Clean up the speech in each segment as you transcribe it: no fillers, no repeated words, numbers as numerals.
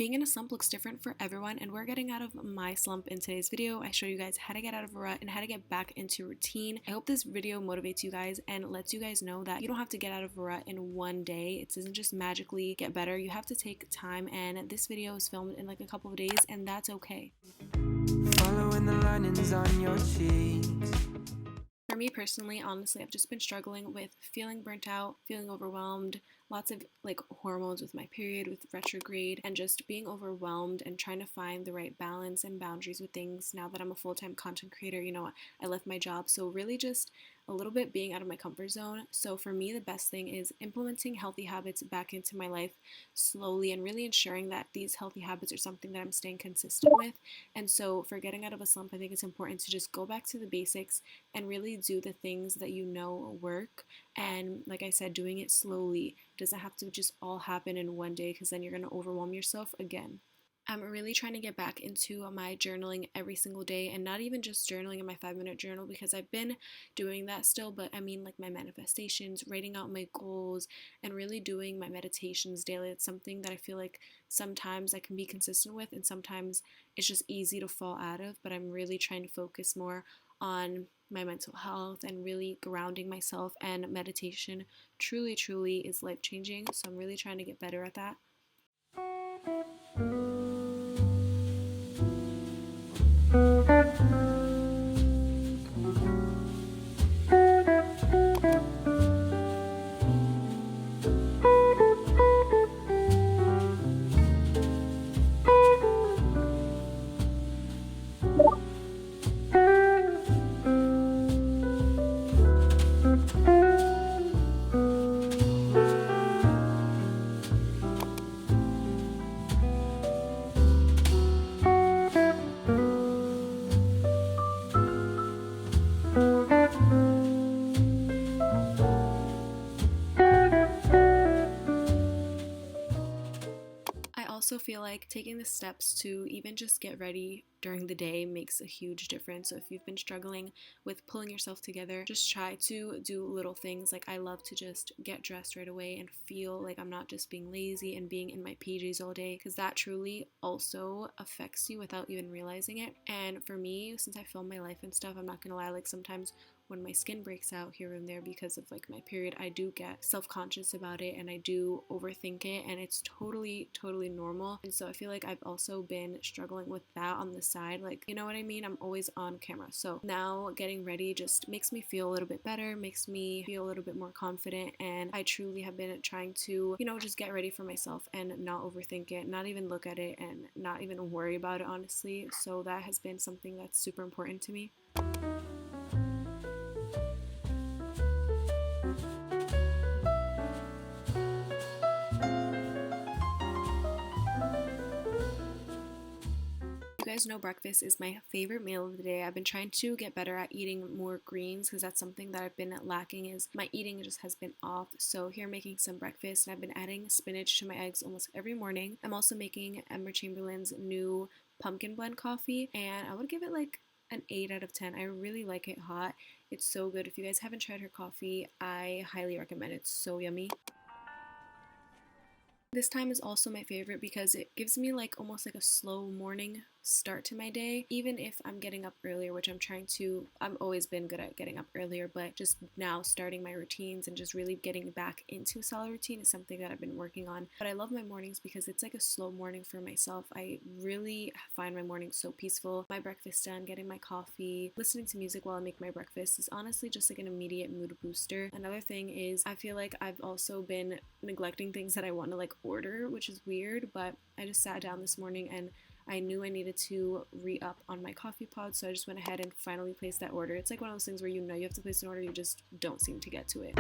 Being in a slump looks different for everyone, and we're getting out of my slump in today's video. I show you guys how to get out of a rut and how to get back into routine. I hope this video motivates you guys and lets you guys know that you don't have to get out of a rut in one day. It doesn't just magically get better. You have to take time, and this video is filmed in like a couple of days, and that's okay. Following the linings on your cheeks. For me personally, honestly, I've just been struggling with feeling burnt out, feeling overwhelmed, lots of like hormones with my period, with retrograde, and just being overwhelmed and trying to find the right balance and boundaries with things now that I'm a full-time content creator. You know, I left my job, so really just a little bit being out of my comfort zone. So for me, the best thing is implementing healthy habits back into my life slowly and really ensuring that these healthy habits are something that I'm staying consistent with. And so for getting out of a slump, I think it's important to just go back to the basics and really do the things that you know work. And like I said, doing it slowly. Doesn't have to just all happen in one day, because then you're going to overwhelm yourself again. I'm really trying to get back into my journaling every single day, and not even just journaling in my 5-minute journal, because I've been doing that still, but I mean like my manifestations, writing out my goals, and really doing my meditations daily. It's something that I feel like sometimes I can be consistent with, and sometimes it's just easy to fall out of, but I'm really trying to focus more on my mental health and really grounding myself, and meditation truly is life-changing, so I'm really trying to get better at that. I also feel like taking the steps to even just get ready during the day makes a huge difference. So if you've been struggling with pulling yourself together, just try to do little things. Like I love to just get dressed right away and feel like I'm not just being lazy and being in my PJs all day, because that truly also affects you without even realizing it. And for me, since I film my life and stuff, I'm not gonna lie, like sometimes when my skin breaks out here and there because of like my period, I do get self-conscious about it and I do overthink it, and it's totally normal. And so I feel like I've also been struggling with that on the side, like, you know what I mean? I'm always on camera. So now getting ready just makes me feel a little bit better, makes me feel a little bit more confident, and I truly have been trying to, you know, just get ready for myself and not overthink it, not even look at it, and not even worry about it, honestly. So that has been something that's super important to me. You guys know breakfast is my favorite meal of the day. I've been trying to get better at eating more greens, because that's something that I've been lacking, is my eating just has been off. So here I'm making some breakfast, and I've been adding spinach to my eggs almost every morning. I'm also making Emma Chamberlain's new pumpkin blend coffee, and I would give it like an 8 out of 10. I really like it hot. It's so good. If you guys haven't tried her coffee, I highly recommend it. It's so yummy. This time is also my favorite because it gives me like almost like a slow morning start to my day, even if I'm getting up earlier, which I'm trying to. I've always been good at getting up earlier, but just now starting my routines and just really getting back into a solid routine is something that I've been working on. But I love my mornings because it's like a slow morning for myself. I really find my mornings so peaceful. My breakfast done, getting my coffee, listening to music while I make my breakfast is honestly just like an immediate mood booster. Another thing is I feel like I've also been neglecting things that I want to like order, which is weird, but I just sat down this morning and I knew I needed to re-up on my coffee pod, so I just went ahead and finally placed that order. It's like one of those things where you know you have to place an order, you just don't seem to get to it.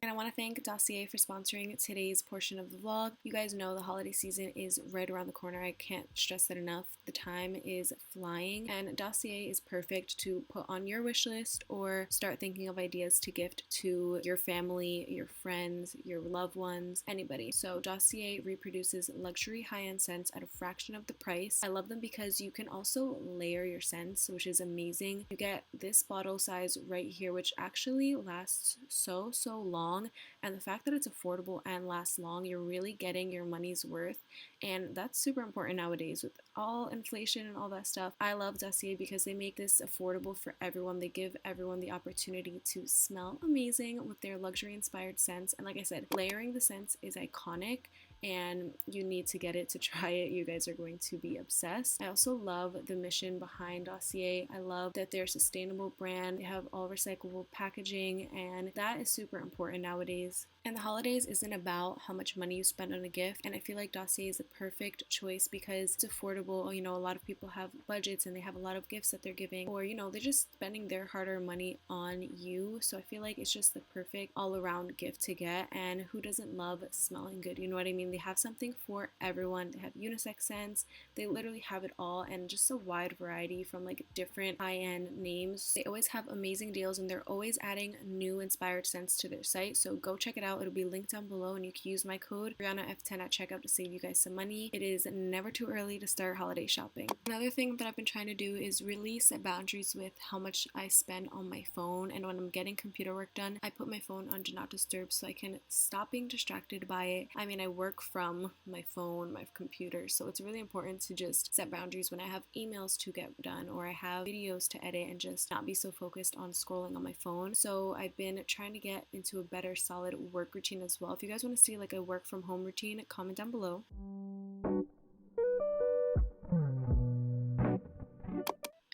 And I want to thank Dossier for sponsoring today's portion of the vlog. You guys know the holiday season is right around the corner. I can't stress that enough. The time is flying, and Dossier is perfect to put on your wish list or start thinking of ideas to gift to your family, your friends, your loved ones, anybody. So Dossier reproduces luxury high-end scents at a fraction of the price. I love them because you can also layer your scents, which is amazing. You get this bottle size right here, which actually lasts so long. And the fact that it's affordable and lasts long, you're really getting your money's worth. And that's super important nowadays with all inflation and all that stuff. I love Dossier because they make this affordable for everyone. They give everyone the opportunity to smell amazing with their luxury inspired scents. And like I said, layering the scents is iconic, and you need to get it to try it. You guys are going to be obsessed. I also love the mission behind Dossier. I love that they're a sustainable brand. They have all recyclable packaging, and that is super important nowadays. And the holidays isn't about how much money you spend on a gift, and I feel like Dossier is a perfect choice because it's affordable. You know, a lot of people have budgets and they have a lot of gifts that they're giving, or you know, they're just spending their hard-earned money on you. So I feel like it's just the perfect all-around gift to get. And who doesn't love smelling good? You know what I mean? They have something for everyone. They have unisex scents. They literally have it all, and just a wide variety from like different high-end names. They always have amazing deals, and they're always adding new inspired scents to their site. So go check it out. It'll be linked down below, and you can use my code AdrianaF10 at checkout to save you guys some money. It is never too early to start holiday shopping. Another thing that I've been trying to do is really set boundaries with how much I spend on my phone. And when I'm getting computer work done, I put my phone on do not disturb so I can stop being distracted by it. I mean, I work from my phone, my computer, so it's really important to just set boundaries when I have emails to get done or I have videos to edit, and just not be so focused on scrolling on my phone. So I've been trying to get into a better solid work routine as well. If you guys want to see like a work from home routine, comment down below.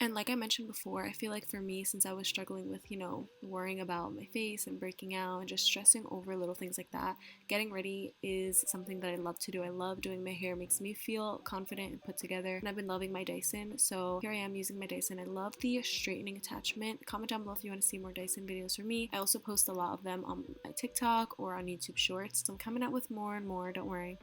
And like I mentioned before, I feel like for me, since I was struggling with, you know, worrying about my face and breaking out and just stressing over little things like that, getting ready is something that I love to do. I love doing my hair. It makes me feel confident and put together. And I've been loving my Dyson. So here I am using my Dyson. I love the straightening attachment. Comment down below if you want to see more Dyson videos from me. I also post a lot of them on my TikTok or on YouTube Shorts. So I'm coming out with more and more, don't worry.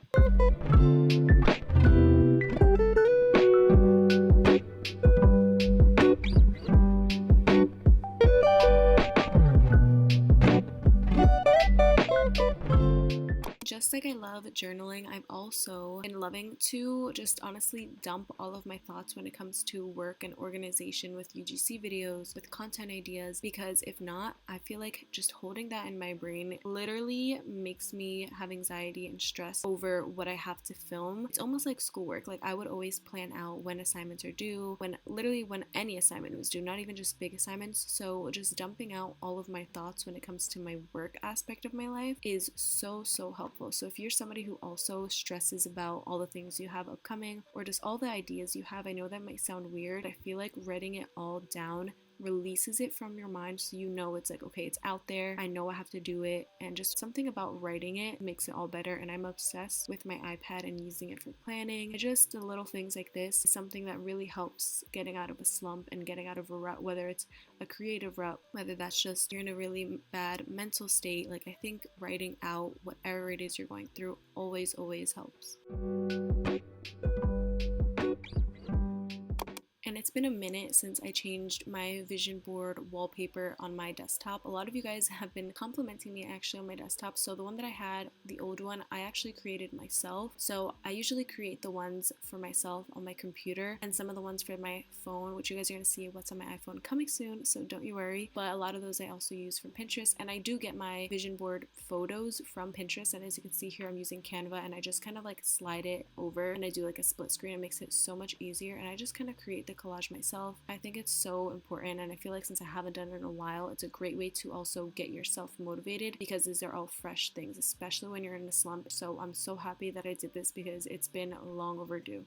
Just like I love journaling, I've also been loving to just honestly dump all of my thoughts when it comes to work and organization with UGC videos, with content ideas, because if not, I feel like just holding that in my brain literally makes me have anxiety and stress over what I have to film. It's almost like schoolwork. Like I would always plan out when assignments are due, when any assignment was due, not even just big assignments. So just dumping out all of my thoughts when it comes to my work aspect of my life is so helpful. So if you're somebody who also stresses about all the things you have upcoming or just all the ideas you have, I know that might sound weird. I feel like writing it all down releases it from your mind, so you know it's like, okay, it's out there, I know I have to do it. And just something about writing it makes it all better. And I'm obsessed with my iPad and using it for planning. Just the little things like this is something that really helps getting out of a slump and getting out of a rut, whether it's a creative rut, whether that's just you're in a really bad mental state. Like I think writing out whatever it is you're going through always helps. And it's been a minute since I changed my vision board wallpaper on my desktop. A lot of you guys have been complimenting me actually on my desktop. So the one that I had, the old one, I actually created myself. So I usually create the ones for myself on my computer and some of the ones for my phone, which you guys are going to see what's on my iPhone coming soon, so don't you worry. But a lot of those I also use from Pinterest, and I do get my vision board photos from Pinterest. And as you can see here, I'm using Canva, and I just kind of like slide it over and I do like a split screen. It makes it so much easier, and I just kind of create the collage myself. I think it's so important, and I feel like since I haven't done it in a while, it's a great way to also get yourself motivated because these are all fresh things, especially when you're in a slump. So I'm so happy that I did this because it's been long overdue.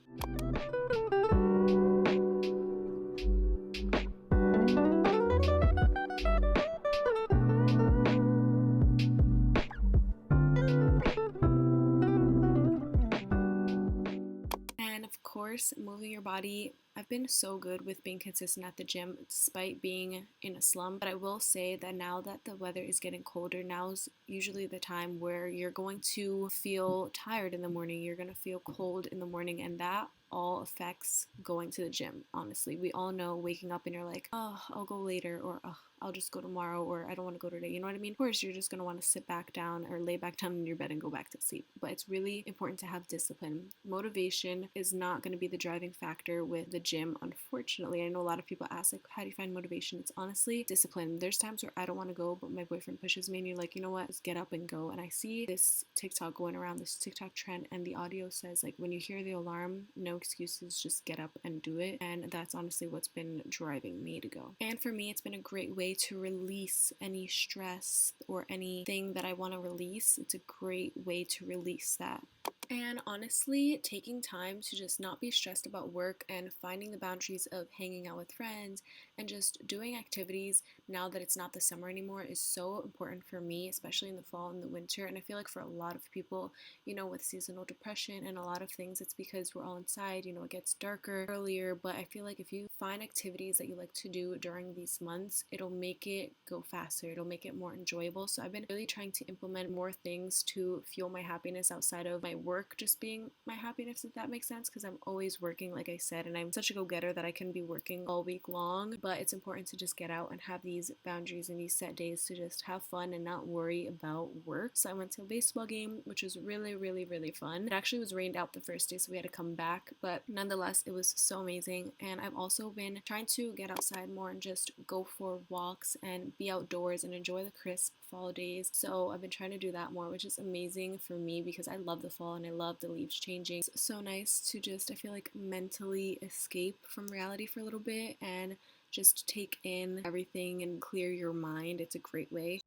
Moving your body. I've been so good with being consistent at the gym despite being in a slump, but I will say that now that the weather is getting colder, now's usually the time where you're going to feel tired in the morning, you're going to feel cold in the morning, and that all affects going to the gym. Honestly, we all know waking up and you're like, oh, I'll go later, or oh, I'll just go tomorrow, or I don't want to go today, you know what I mean? Of course, you're just going to want to sit back down or lay back down in your bed and go back to sleep. But it's really important to have discipline. Motivation is not going to be the driving factor with the gym, unfortunately. I know a lot of people ask, like, how do you find motivation? It's honestly discipline. There's times where I don't want to go, but my boyfriend pushes me and you're like, you know what, just get up and go. And I see this TikTok going around, this TikTok trend, and the audio says, like, when you hear the alarm, no excuses, just get up and do it. And that's honestly what's been driving me to go. And for me, it's been a great way to release any stress or anything that I want to release. It's a great way to release that. And honestly, taking time to just not be stressed about work and finding the boundaries of hanging out with friends and just doing activities now that it's not the summer anymore is so important for me, especially in the fall and the winter. And I feel like for a lot of people, you know, with seasonal depression and a lot of things, it's because we're all inside, you know, it gets darker earlier. But I feel like if you find activities that you like to do during these months, it'll make it go faster. It'll make it more enjoyable. So I've been really trying to implement more things to fuel my happiness outside of my work just being my happiness, if that makes sense, because I'm always working, like I said, and I'm such a go-getter that I can be working all week long. But it's important to just get out and have these boundaries and these set days to just have fun and not worry about work. So I went to a baseball game, which was really, really, really fun. It actually was rained out the first day, so we had to come back, but nonetheless, it was so amazing. And I've also been trying to get outside more and just go for walks and be outdoors and enjoy the crisp fall days. So I've been trying to do that more, which is amazing for me because I love the fall and I love the leaves changing. It's so nice to just, I feel like, mentally escape from reality for a little bit and just take in everything and clear your mind. It's a great way.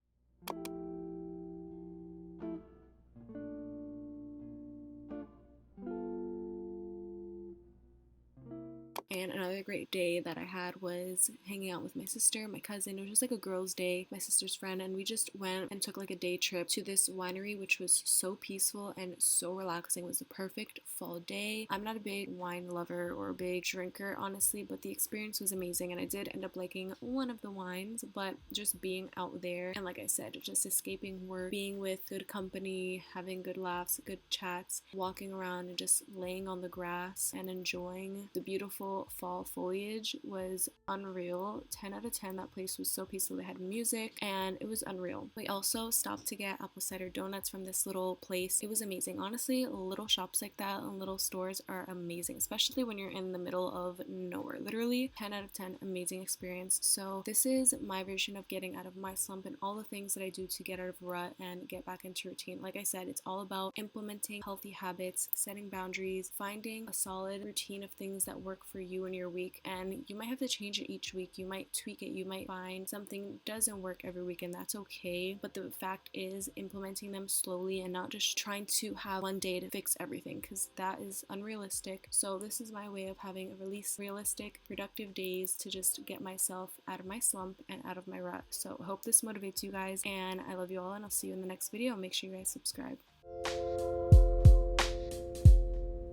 And another great day that I had was hanging out with my sister, my cousin. It was just like a girls' day, my sister's friend, and we just went and took like a day trip to this winery, which was so peaceful and so relaxing. It was the perfect fall day. I'm not a big wine lover or a big drinker, honestly, but the experience was amazing, and I did end up liking one of the wines. But just being out there, and like I said, just escaping work, being with good company, having good laughs, good chats, walking around and just laying on the grass and enjoying the beautiful fall foliage was unreal. 10 out of 10. That place was so peaceful. They had music and it was unreal. We also stopped to get apple cider donuts from this little place. It was amazing. Honestly, little shops like that and little stores are amazing, especially when you're in the middle of nowhere. Literally 10 out of 10. Amazing experience. So this is my version of getting out of my slump and all the things that I do to get out of rut and get back into routine. Like I said, it's all about implementing healthy habits, setting boundaries, finding a solid routine of things that work for you in your week. And you might have to change it each week. You might tweak it. You might find something doesn't work every week, and that's okay. But the fact is implementing them slowly and not just trying to have one day to fix everything, because that is unrealistic. So this is my way of having a realistic, productive days to just get myself out of my slump and out of my rut. So I hope this motivates you guys, and I love you all, and I'll see you in the next video. Make sure you guys subscribe.